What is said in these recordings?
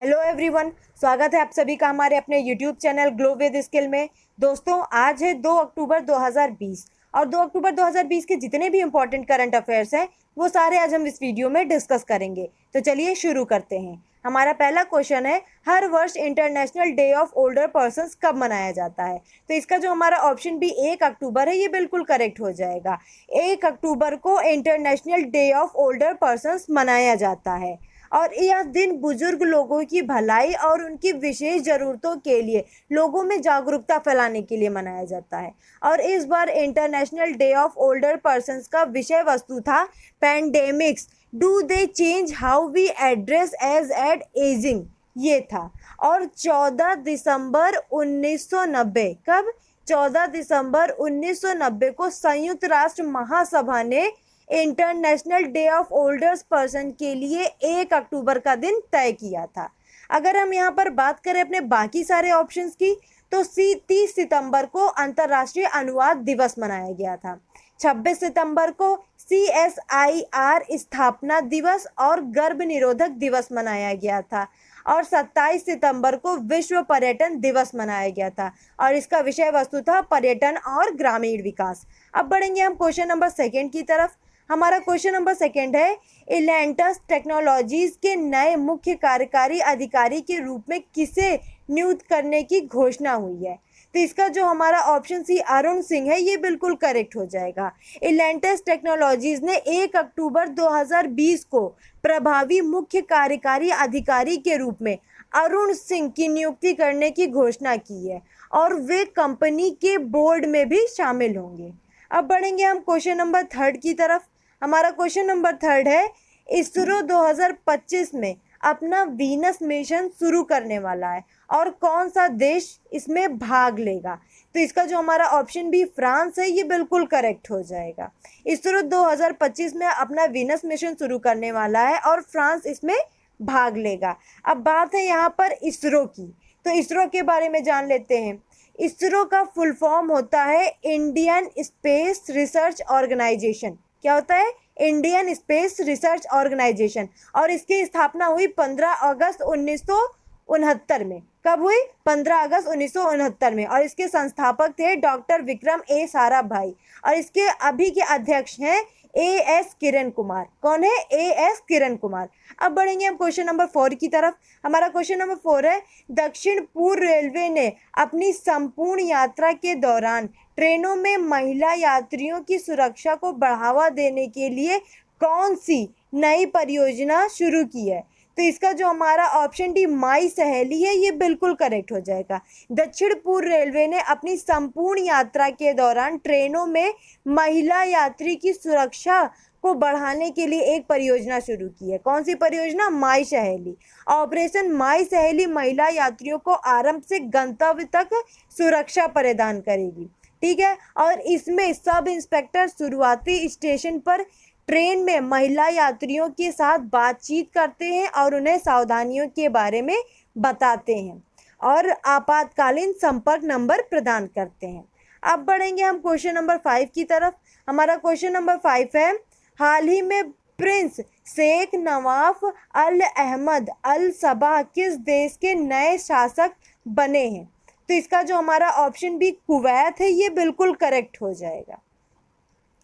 Hello everyone, स्वागत है आप सभी का हमारे अपने YouTube channel glow with skill में। दोस्तों, आज है 2 अक्टूबर 2020 और 2 अक्टूबर 2020 के जितने भी इम्पोर्टेंट करंट अफेयर्स हैं वो सारे आज हम इस वीडियो में डिस्कस करेंगे। तो चलिए शुरू करते हैं। हमारा पहला क्वेश्चन है, हर वर्ष international day of older persons कब मनाया जाता है? तो इसका जो हमारा ऑप्शन भी 1 अक्टूबर है, ये बिल्कुल करेक्ट हो जाएगा। 1 अक्टूबर को international day of older persons मनाया जाता है और यह दिन बुजुर्ग लोगों की भलाई और उनकी विशेष ज़रूरतों के लिए लोगों में जागरूकता फैलाने के लिए मनाया जाता है। और इस बार international day of older persons का विषय वस्तु था pandemics do they change how we address age and ageing, ये था। और 14 दिसंबर 1990, कब? 14 दिसंबर 1990 को संयुक्त राष्ट्र महासभा ने इंटरनेशनल डे ऑफ ओल्डर्स पर्सन के लिए 1 अक्टूबर का दिन तय किया था। अगर हम यहाँ पर बात करें अपने बाकी सारे ऑप्शंस की, तो 30 सितंबर को अंतर्राष्ट्रीय अनुवाद दिवस मनाया गया था। 26 सितंबर को CSIR स्थापना दिवस और गर्भ निरोधक दिवस मनाया गया था और 27 सितंबर को विश्व पर्यटन दिवस मनाया गया था और इसका विषय वस्तु था पर्यटन और ग्रामीण विकास। अब बढ़ेंगे हम क्वेश्चन नंबर 2 की तरफ। हमारा क्वेश्चन नंबर 2 है, एलेंटस टेक्नोलॉजीज के नए मुख्य कार्यकारी अधिकारी के रूप में किसे नियुक्त करने की घोषणा हुई है? तो इसका जो हमारा ऑप्शन सी अरुण सिंह है, ये बिल्कुल करेक्ट हो जाएगा। एलेंटस टेक्नोलॉजीज ने 1 अक्टूबर 2020 को प्रभावी मुख्य कार्यकारी अधिकारी के रूप में अरुण सिंह की नियुक्ति करने की घोषणा की है और वे कंपनी के बोर्ड में भी शामिल होंगे। अब बढ़ेंगे हम क्वेश्चन नंबर 3 की तरफ। हमारा क्वेश्चन नंबर 3 है, इसरो 2025 में अपना वीनस मिशन शुरू करने वाला है और कौन सा देश इसमें भाग लेगा? तो इसका जो हमारा ऑप्शन भी फ्रांस है, ये बिल्कुल करेक्ट हो जाएगा। इसरो 2025 में अपना वीनस मिशन शुरू करने वाला है और फ्रांस इसमें भाग लेगा। अब बात है यहाँ पर इसरो की, तो इसरो के बारे में जान लेते हैं। इसरो का फुल फॉर्म होता है इंडियन स्पेस रिसर्च ऑर्गेनाइजेशन। क्या होता है? Indian space research organisation. और इसकी स्थापना हुई 15 अगस्त 1969 में। कब हुई? 15 अगस्त 1969 में। और इसके संस्थापक थे डॉक्टर विक्रम ए साराभाई और इसके अभी के अध्यक्ष हैं AS किरण कुमार। कौन है? AS किरण कुमार। अब बढ़ेंगे हम क्वेश्चन नंबर 4 की तरफ। हमारा क्वेश्चन नंबर 4 है, दक्षिण पूर्व रेलवे ने अपनी संपूर्ण यात्रा के दौरान ट्रेनों में महिला यात्रियों की सुरक्षा को बढ़ावा देने के लिए कौन सी नई परियोजना शुरू की है? तो इसका जो हमारा ऑप्शन डी माई सहेली है, ये बिल्कुल करेक्ट हो जाएगा। दक्षिण पूर्व रेलवे ने अपनी संपूर्ण यात्रा के दौरान ट्रेनों में महिला यात्री की सुरक्षा को बढ़ाने के लिए एक परियोजना शुरू की है। कौन सी परियोजना? माई सहेली। ऑपरेशन माई सहेली महिला यात्रियों को आरंभ से गंतव्य तक सुरक्षा प्रदान करेगी। ठीक है। और इसमें सब इंस्पेक्टर शुरुआती स्टेशन पर ट्रेन में महिला यात्रियों के साथ बातचीत करते हैं और उन्हें सावधानियों के बारे में बताते हैं और आपातकालीन संपर्क नंबर प्रदान करते हैं। अब बढ़ेंगे हम क्वेश्चन नंबर 5 की तरफ। हमारा क्वेश्चन नंबर 5 है, हाल ही में प्रिंस शेख नवाफ अल अहमद अल सबा किस देश के नए शासक बने हैं? तो इसका जो हमारा ऑप्शन भी कुवैत है, ये बिल्कुल करेक्ट हो जाएगा।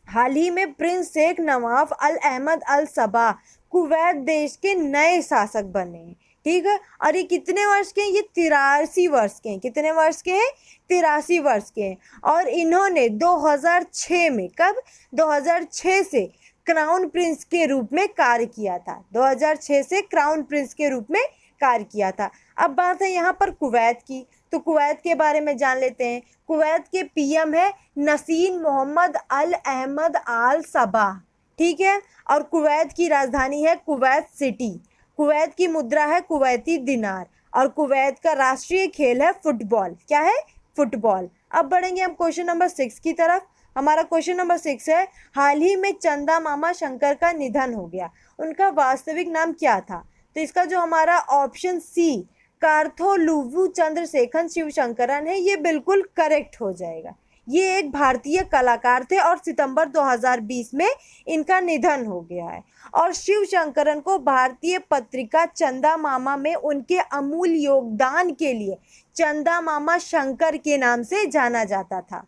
हाल ही में प्रिंस शेख नवाफ अल अहमद अल सबा कुवैत देश के नए शासक बने हैं। ठीक है। और ये कितने वर्ष के हैं? ये 83 वर्ष के हैं। कितने वर्ष के हैं? 83 वर्ष के हैं। और इन्होंने 2006 में, कब? 2006 से क्राउन प्रिंस के रूप में कार्य किया था। 2006 से क्राउन प्रिंस के रूप में कार्य किया था। अब बात है यहाँ पर कुवैत की, तो कुवैत के बारे में जान लेते हैं। कुवैत के PM है नसीन मोहम्मद अल अहमद आल सबा। ठीक है। और कुवैत की राजधानी है कुवैत सिटी। कुवैत की मुद्रा है कुवैती दिनार और कुवैत का राष्ट्रीय खेल है फुटबॉल। क्या है? फुटबॉल। अब बढ़ेंगे हम क्वेश्चन नंबर 6 की तरफ। हमारा क्वेश्चन नंबर 6 है, हाल ही में चंदा मामा शंकर का निधन हो गया, उनका वास्तविक नाम क्या था? तो इसका जो हमारा ऑप्शन सी कार्थोलुवु चंद्रशेखर शिवशंकरन है, ये बिल्कुल करेक्ट हो जाएगा। ये एक भारतीय कलाकार थे और सितंबर 2020 में इनका निधन हो गया है। और शिव शंकरन को भारतीय पत्रिका चंदा मामा में उनके अमूल्य योगदान के लिए चंदा मामा शंकर के नाम से जाना जाता था।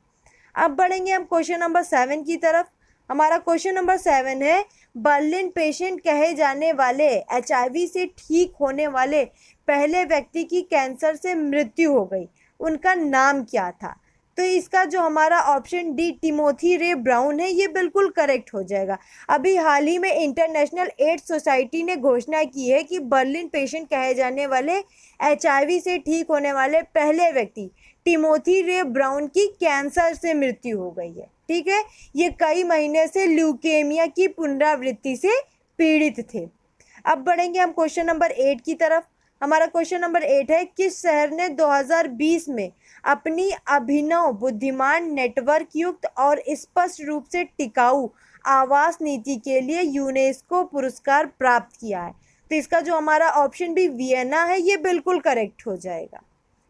अब बढ़ेंगे हम क्वेश्चन नंबर 7 की तरफ। हमारा क्वेश्चन नंबर 7 है, बर्लिन पेशेंट कहे जाने वाले HIV से ठीक होने वाले पहले व्यक्ति की कैंसर से मृत्यु हो गई, उनका नाम क्या था? तो इसका जो हमारा ऑप्शन डी टिमोथी रे ब्राउन है, ये बिल्कुल करेक्ट हो जाएगा। अभी हाल ही में इंटरनेशनल एड्स सोसाइटी ने घोषणा की है कि बर्लिन पेशेंट कहे जाने वाले HIV से ठीक होने वाले पहले व्यक्ति टिमोथी रे ब्राउन की कैंसर से मृत्यु हो गई है। ठीक है, ये कई महीने से ल्यूकेमिया की पुनरावृत्ति से पीड़ित थे। अब बढ़ेंगे हम क्वेश्चन नंबर 8 की तरफ। हमारा क्वेश्चन नंबर 8 है, किस शहर ने 2020 में अपनी अभिनव बुद्धिमान नेटवर्क युक्त और स्पष्ट रूप से टिकाऊ आवास नीति के लिए यूनेस्को पुरस्कार प्राप्त किया है? तो इसका जो हमारा ऑप्शन भी वियना है, ये बिल्कुल करेक्ट हो जाएगा।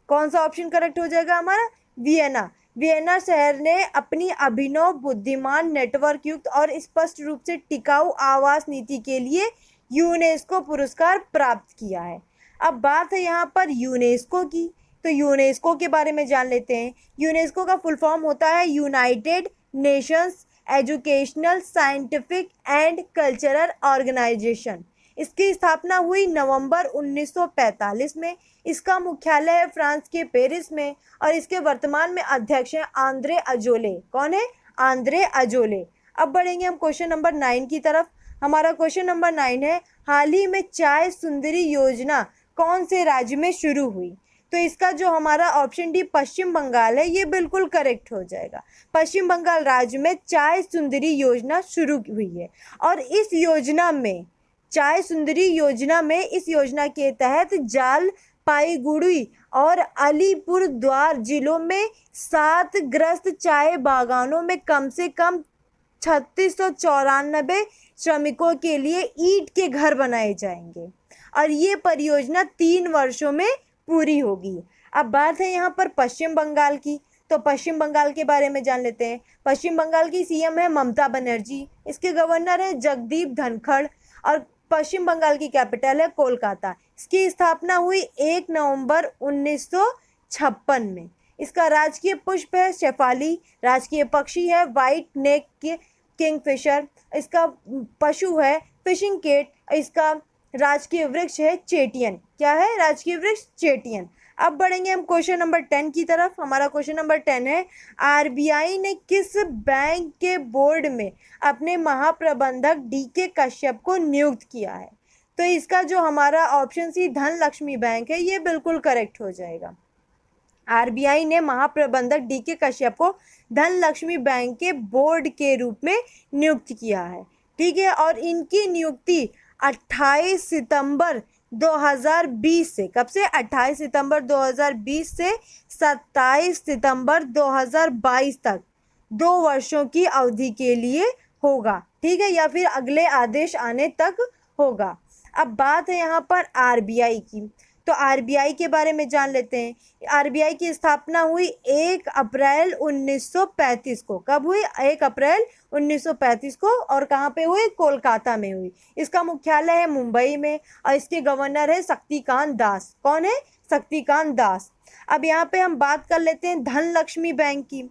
कौन सा ऑप्शन करेक्ट हो जाएगा हमारा? वियना। वियना शहर ने अपनी अभिनव बुद्धिमान नेटवर्क युक्त और स्पष्ट रूप से टिकाऊ आवास नीति के लिए यूनेस्को पुरस्कार प्राप्त किया है। अब बात है यहाँ पर यूनेस्को की, तो यूनेस्को के बारे में जान लेते हैं। यूनेस्को का फुल फॉर्म होता है United Nations educational scientific and cultural organisation. इसकी स्थापना हुई नवंबर 1945 में। इसका मुख्यालय है फ्रांस के पेरिस में और इसके वर्तमान में अध्यक्ष हैं आंद्रे अजोले। कौन है? Andre Azoulay. अब बढ़ेंगे हम क्वेश्चन नंबर 9 की तरफ। हमारा क्वेश्चन नंबर 9 है, हाल ही में चाय सुंदरी योजना कौन से राज्य में शुरू हुई? तो इसका जो हमारा ऑप्शन डी पश्चिम बंगाल है, ये बिल्कुल करेक्ट हो जाएगा। पश्चिम बंगाल राज्य में चाय सुंदरी योजना शुरू हुई है और इस योजना में चाय सुंदरी योजना में इस योजना के तहत जलपाईगुड़ी और अलीपुरद्वार जिलों में 7 ग्रस्त चाय बागानों में कम से कम 3694 श्रमिकों के लिए ईंट के घर बनाए जाएंगे और ये परियोजना 3 वर्षों में पूरी होगी। अब बात है यहाँ पर पश्चिम बंगाल की, तो पश्चिम बंगाल के बारे में जान लेते हैं। पश्चिम बंगाल की सीएम है ममता बनर्जी, इसके गवर्नर है जगदीप धनखड़ और पश्चिम बंगाल की कैपिटल है कोलकाता। इसकी स्थापना हुई 1 नवंबर 1956 में। इसका राजकीय पुष्प है शेफाली, राजकीय पक्षी है व्हाइट नेक किंगफिशर, इसका पशु है फिशिंग कैट, इसका राजकीय वृक्ष है चेटियन। क्या है? राजकीय वृक्ष चेटियन। अब बढ़ेंगे हम क्वेश्चन नंबर 10 की तरफ। हमारा क्वेश्चन नंबर 10 है, आरबीआई ने किस बैंक के बोर्ड में अपने महाप्रबंधक डीके कश्यप को नियुक्त किया है? तो इसका जो हमारा ऑप्शन सी धनलक्ष्मी बैंक है, ये बिल्कुल करेक्ट हो जाएगा। आरबीआई ने महाप्रबंधक डीके कश्यप को धनलक्ष्मी बैंक के बोर्ड के रूप में नियुक्त किया है। ठीक है, और इनकी नियुक्ति 28 सितंबर 2020 से, कब से? 28 सितंबर 2020 से 27 सितंबर 2022 तक 2 वर्षों की अवधि के लिए होगा। ठीक है, या फिर अगले आदेश आने तक होगा। अब बात है यहाँ पर आरबीआई की, तो आरबीआई के बारे में जान लेते हैं। आरबीआई की स्थापना हुई 1 अप्रैल 1935 को। कब हुई? 1 अप्रैल 1935 को। और कहाँ पे हुई? कोलकाता में हुई। इसका मुख्यालय है मुंबई में और इसके गवर्नर है शक्तिकांत दास। कौन है? शक्तिकांत दास। अब यहाँ पे हम बात कर लेते हैं धनलक्ष्मी बैंक की,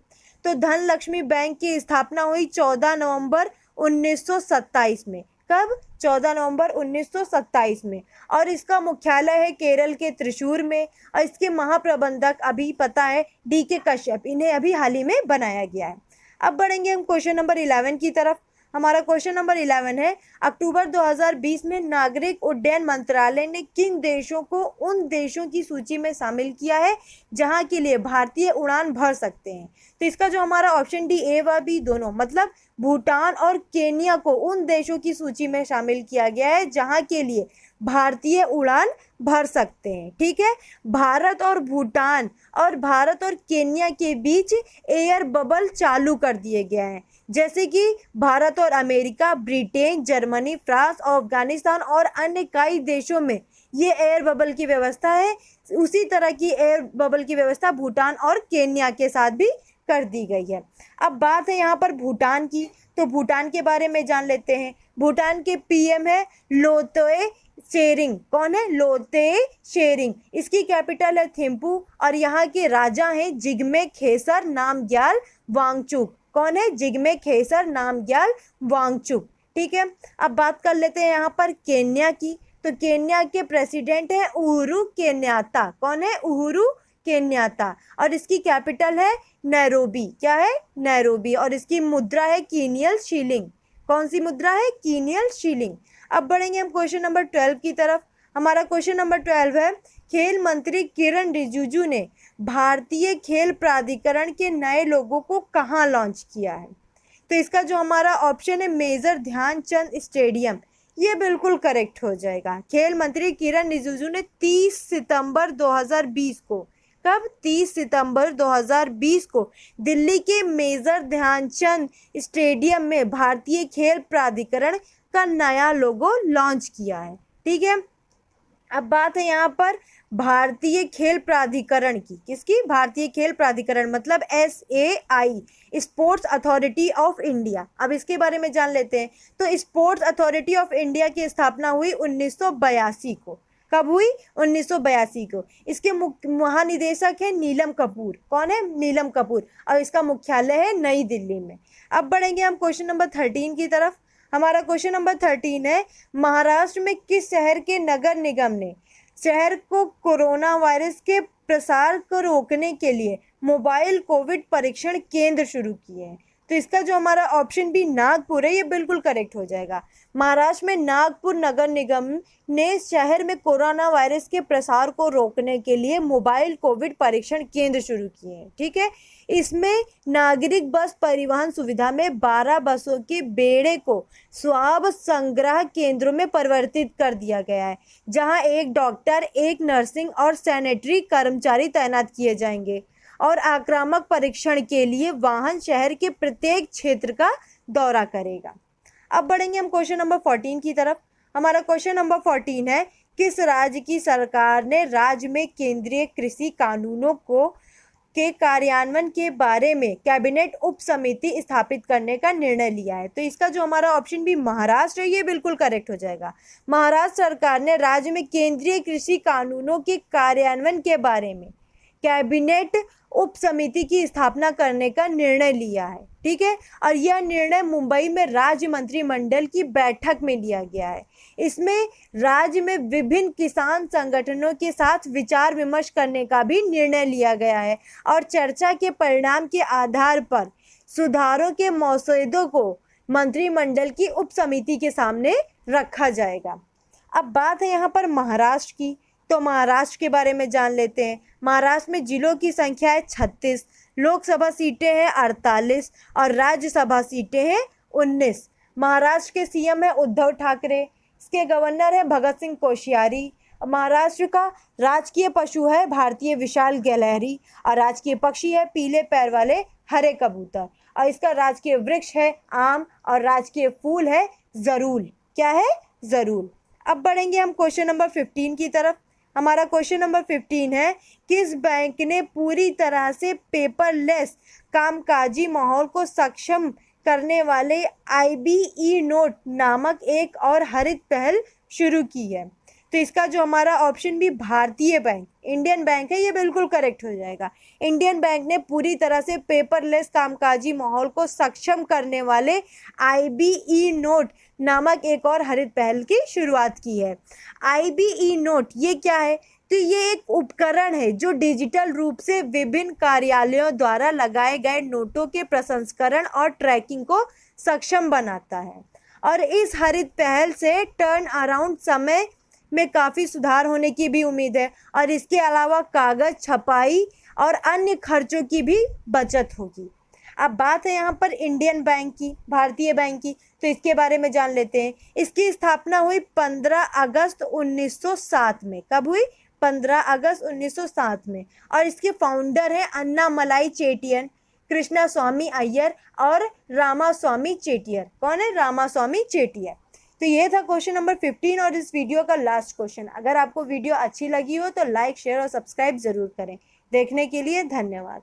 तो धनलक्ष्मी बैंक की स्थापना हुई 14 नवंबर 1927 में। कब? 14 नवंबर 1927 में। और इसका मुख्यालय है केरल के त्रिशूर में और इसके महाप्रबंधक अभी पता है डीके कश्यप, इन्हें अभी हाल ही में बनाया गया है। अब बढ़ेंगे हम क्वेश्चन नंबर 11 की तरफ। हमारा क्वेश्चन नंबर 11 है, अक्टूबर 2020 में नागरिक उड्डयन मंत्रालय ने किन देशों को उन देशों की सूची में शामिल किया है जहां के लिए भारतीय उड़ान भर सकते हैं? तो इसका जो हमारा ऑप्शन डी ए व बी दोनों, मतलब भूटान और केन्या को उन देशों की सूची में शामिल किया गया है जहां के लिए भारतीय उड़ान भर सकते हैं। ठीक है, भारत और भूटान और भारत और केन्या के बीच एयर बबल चालू कर दिए गए हैं, जैसे कि भारत और अमेरिका, ब्रिटेन, जर्मनी, फ्रांस और अफगानिस्तान और अन्य कई देशों में ये एयर बबल की व्यवस्था है। उसी तरह की एयर बबल की व्यवस्था भूटान और केन्या के साथ भी कर दी गई है। अब बात है यहाँ पर भूटान की, तो भूटान के बारे में जान लेते हैं। भूटान के पीएम है लोतेय शेरिंग। कौन है? लोतेय शेरिंग। इसकी कैपिटल है थिम्पू और यहाँ के राजा हैं जिग्मे खेसर नामग्याल वांगचुक। कौन है? जिग्मे खेसर नामग्याल वांगचुक। ठीक है, अब बात कर लेते हैं यहाँ पर केन्या की, तो केन्या के प्रेसिडेंट है उहुरु केन्याता। कौन है? उहुरु केन्याता और इसकी कैपिटल है नैरोबी। क्या है? नैरोबी और इसकी मुद्रा है कीनियल शिलिंग। कौन सी मुद्रा है? कीनियल शिलिंग। अब बढ़ेंगे हम क्वेश्चन नंबर 12 की तरफ। हमारा क्वेश्चन नंबर 12 है, खेल मंत्री किरण रिजिजू ने भारतीय खेल प्राधिकरण के नए लोगो को कहाँ लॉन्च किया है? तो इसका जो हमारा ऑप्शन है मेजर ध्यानचंद स्टेडियम, ये बिल्कुल करेक्ट हो जाएगा। खेल मंत्री किरण रिजिजू ने 30 सितंबर 2020 को, कब? 30 सितंबर 2020 को दिल्ली के मेजर ध्यानचंद स्टेडियम में भारतीय खेल प्राधिकरण का नया लोगो लॉन्च किया है। ठीक है, अब बात है यहाँ पर भारतीय खेल प्राधिकरण की। किसकी? भारतीय खेल प्राधिकरण मतलब SAI, sports authority of India. अब इसके बारे में जान लेते हैं। तो स्पोर्ट्स अथॉरिटी ऑफ इंडिया की स्थापना हुई 1982 को। कब हुई? 1982 को। इसके महानिदेशक है नीलम कपूर। कौन है? नीलम कपूर और इसका मुख्यालय है नई दिल्ली में। अब बढ़ेंगे हम क्वेश्चन नंबर 13 की तरफ। हमारा क्वेश्चन नंबर 13 है, महाराष्ट्र में किस शहर के नगर निगम ने शहर को कोरोना वायरस के प्रसार को रोकने के लिए मोबाइल कोविड परीक्षण केंद्र शुरू किए हैं? तो इसका जो हमारा ऑप्शन बी नागपुर है, ये बिल्कुल करेक्ट हो जाएगा। महाराष्ट्र में नागपुर नगर निगम ने शहर में कोरोना वायरस के प्रसार को रोकने के लिए मोबाइल कोविड परीक्षण केंद्र शुरू किए हैं। ठीक है, इसमें नागरिक बस परिवहन सुविधा में 12 बसों के बेड़े को स्वाब संग्रह केंद्रों में परिवर्तित कर दिया गया है, जहां एक डॉक्टर, एक नर्सिंग और सैनिटरी कर्मचारी तैनात किए जाएंगे और आक्रामक परीक्षण के लिए वाहन शहर के प्रत्येक क्षेत्र का दौरा करेगा। अब बढ़ेंगे हम क्वेश्चन नंबर 14 की तरफ। हमारा क्वेश्चन नंबर 14 है, किस राज्य की सरकार ने राज्य में केंद्रीय कृषि कानूनों के कार्यान्वयन के बारे में कैबिनेट उप समिति स्थापित करने का निर्णय लिया है? तो इसका जो हमारा ऑप्शन भी महाराष्ट्र है, ये बिल्कुल करेक्ट हो जाएगा। महाराष्ट्र सरकार ने राज्य में केंद्रीय कृषि कानूनों के कार्यान्वयन के बारे में कैबिनेट उप समिति की स्थापना करने का निर्णय लिया है। ठीक है, और यह निर्णय मुंबई में राज्य मंत्रिमंडल की बैठक में लिया गया है। इसमें राज्य में विभिन्न किसान संगठनों के साथ विचार विमर्श करने का भी निर्णय लिया गया है और चर्चा के परिणाम के आधार पर सुधारों के मसौदों को मंत्रिमंडल की उप समिति के सामने रखा जाएगा। अब बात है यहाँ पर महाराष्ट्र की, तो महाराष्ट्र के बारे में जान लेते हैं। महाराष्ट्र में जिलों की संख्या है 36, लोकसभा सीटें हैं 48 और राज्यसभा सीटें हैं 19। महाराष्ट्र के सीएम है उद्धव ठाकरे, इसके गवर्नर है भगत सिंह कोश्यारी। महाराष्ट्र का राजकीय पशु है भारतीय विशाल गिलहरी और राजकीय पक्षी है पीले पैर वाले हरे कबूतर और इसका राजकीय वृक्ष है आम और राजकीय फूल है जरूल। क्या है? जरूल। अब बढ़ेंगे हम क्वेश्चन नंबर 15 की तरफ। हमारा क्वेश्चन नंबर 15 है, किस बैंक ने पूरी तरह से पेपरलेस कामकाजी माहौल को सक्षम करने वाले IBE नोट नामक एक और हरित पहल शुरू की है? तो इसका जो हमारा ऑप्शन भी भारतीय बैंक, इंडियन बैंक है, ये बिल्कुल करेक्ट हो जाएगा। इंडियन बैंक ने पूरी तरह से पेपरलेस कामकाजी माहौल को सक्षम करने वाले IBE नोट नामक एक और हरित पहल की शुरुआत की है। IBE नोट ये क्या है? तो ये एक उपकरण है जो डिजिटल रूप से विभिन्न कार्यालयों द्वारा लगाए गए नोटों के प्रसंस्करण और ट्रैकिंग को सक्षम बनाता है और इस हरित पहल से टर्न अराउंड समय में काफ़ी सुधार होने की भी उम्मीद है और इसके अलावा कागज़, छपाई और अन्य खर्चों की भी बचत होगी। अब बात है यहाँ पर इंडियन बैंक की, भारतीय बैंक की, तो इसके बारे में जान लेते हैं। इसकी स्थापना हुई 15 अगस्त 1907 में। कब हुई? 15 अगस्त 1907 में और इसके फाउंडर हैं अन्नामलाई चेट्टियन, कृष्णा स्वामी अय्यर और रामास्वामी चेट्टियर। कौन है? रामास्वामी चेट्टियर। तो ये था क्वेश्चन नंबर 15 और इस वीडियो का लास्ट क्वेश्चन। अगर आपको वीडियो अच्छी लगी हो तो लाइक, शेयर और सब्सक्राइब ज़रूर करें। देखने के लिए धन्यवाद।